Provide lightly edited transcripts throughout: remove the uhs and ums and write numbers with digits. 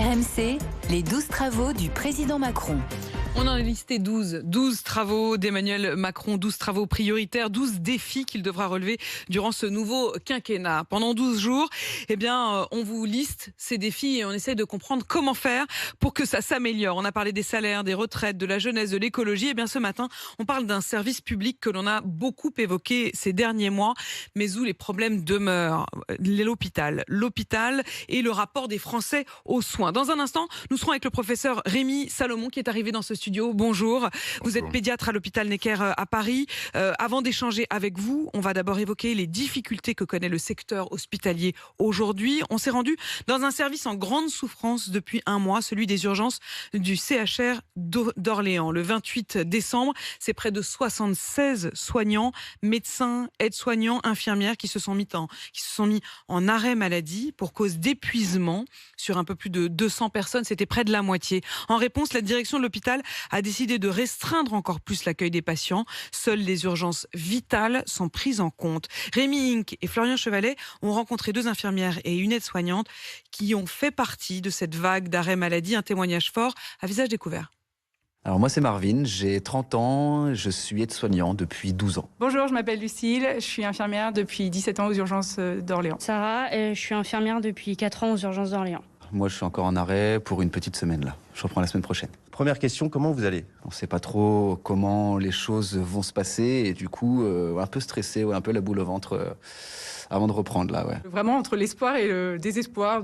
RMC, les 12 travaux du président Macron. On en a listé 12 travaux d'Emmanuel Macron, 12 travaux prioritaires, 12 défis qu'il devra relever durant ce nouveau quinquennat. Pendant 12 jours, on vous liste ces défis et on essaie de comprendre comment faire pour que ça s'améliore. On a parlé des salaires, des retraites, de la jeunesse, de l'écologie. Ce matin, on parle d'un service public que l'on a beaucoup évoqué ces derniers mois, mais où les problèmes demeurent. L'hôpital et le rapport des Français aux soins. Dans un instant, nous serons avec le professeur Rémi Salomon qui est arrivé dans ce studio. Bonjour. Vous êtes pédiatre à l'hôpital Necker à Paris. Avant d'échanger avec vous, on va d'abord évoquer les difficultés que connaît le secteur hospitalier aujourd'hui. On s'est rendu dans un service en grande souffrance depuis un mois, celui des urgences du CHR d'Orléans. Le 28 décembre, c'est près de 76 soignants, médecins, aides-soignants, infirmières qui se sont mis en arrêt maladie pour cause d'épuisement. Sur un peu plus de 200 personnes, c'était près de la moitié. En réponse, la direction de l'hôpital a décidé de restreindre encore plus l'accueil des patients. Seules les urgences vitales sont prises en compte. Rémi Inck et Florian Chevalet ont rencontré 2 infirmières et une aide-soignante qui ont fait partie de cette vague d'arrêt maladie. Un témoignage fort à visage découvert. Alors moi c'est Marvin, j'ai 30 ans, je suis aide-soignant depuis 12 ans. Bonjour, je m'appelle Lucille, je suis infirmière depuis 17 ans aux urgences d'Orléans. Sarah, je suis infirmière depuis 4 ans aux urgences d'Orléans. Moi je suis encore en arrêt pour une petite semaine là, je reprends la semaine prochaine. Première question, comment vous allez? On ne sait pas trop comment les choses vont se passer et du coup un peu stressé, un peu la boule au ventre avant de reprendre là. Ouais. Vraiment entre l'espoir et le désespoir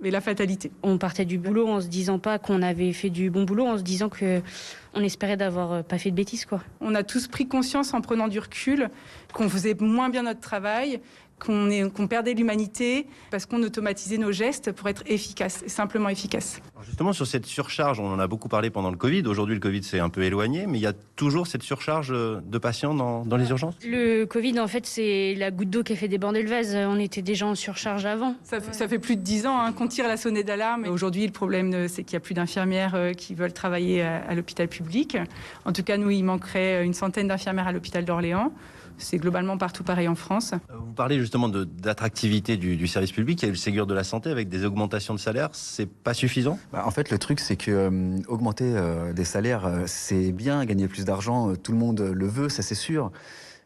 et la fatalité. On partait du boulot en se disant pas qu'on avait fait du bon boulot, en se disant qu'on espérait d'avoir pas fait de bêtises, quoi. On a tous pris conscience en prenant du recul qu'on faisait moins bien notre travail, qu'on perdait l'humanité parce qu'on automatisait nos gestes pour être efficaces, simplement efficaces. Alors justement, sur cette surcharge, on en a beaucoup parlé pendant le Covid. Aujourd'hui, le Covid s'est un peu éloigné, mais il y a toujours cette surcharge de patients dans les urgences? Le Covid, en fait, c'est la goutte d'eau qui a fait déborder le vase. On était déjà en surcharge avant. Ça fait plus de 10 ans qu'on tire la sonnette d'alarme. Aujourd'hui, le problème, c'est qu'il n'y a plus d'infirmières qui veulent travailler à l'hôpital public. En tout cas, nous, il manquerait une centaine d'infirmières à l'hôpital d'Orléans. C'est globalement partout pareil en France. Vous parlez justement d'attractivité du service public. Il y a eu le Ségur de la santé avec des augmentations de salaire. C'est pas suffisant? En fait, le truc, c'est que augmenter des salaires, c'est bien, gagner plus d'argent, tout le monde le veut, ça c'est sûr.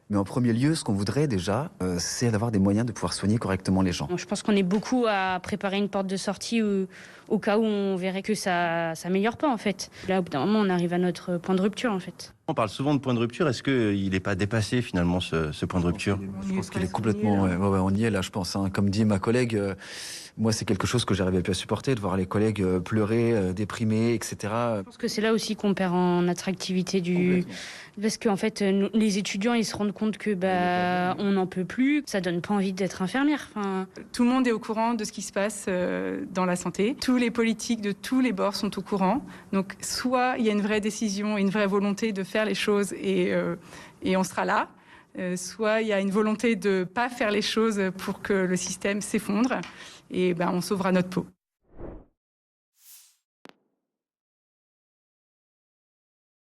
Mais en premier lieu, ce qu'on voudrait déjà, c'est d'avoir des moyens de pouvoir soigner correctement les gens. Je pense qu'on est beaucoup à préparer une porte de sortie au cas où on verrait que ça s'améliore pas, en fait. Là, au bout d'un moment, on arrive à notre point de rupture, en fait. On parle souvent de point de rupture. Est-ce qu'il n'est pas dépassé, finalement, ce point de rupture? Je pense qu'il est complètement... on y est là, je pense. Comme dit ma collègue, moi, c'est quelque chose que j'arrivais plus à supporter, de voir les collègues pleurer, déprimés, etc. Je pense que c'est là aussi qu'on perd en attractivité Parce qu'en fait, les étudiants, ils se rendent compte que on n'en peut plus. Ça donne pas envie d'être infirmière. Tout le monde est au courant de ce qui se passe dans la santé. Tous les politiques de tous les bords sont au courant. Donc, soit il y a une vraie décision, une vraie volonté de faire les choses et on sera là. Soit il y a une volonté de pas faire les choses pour que le système s'effondre et on sauvera notre peau.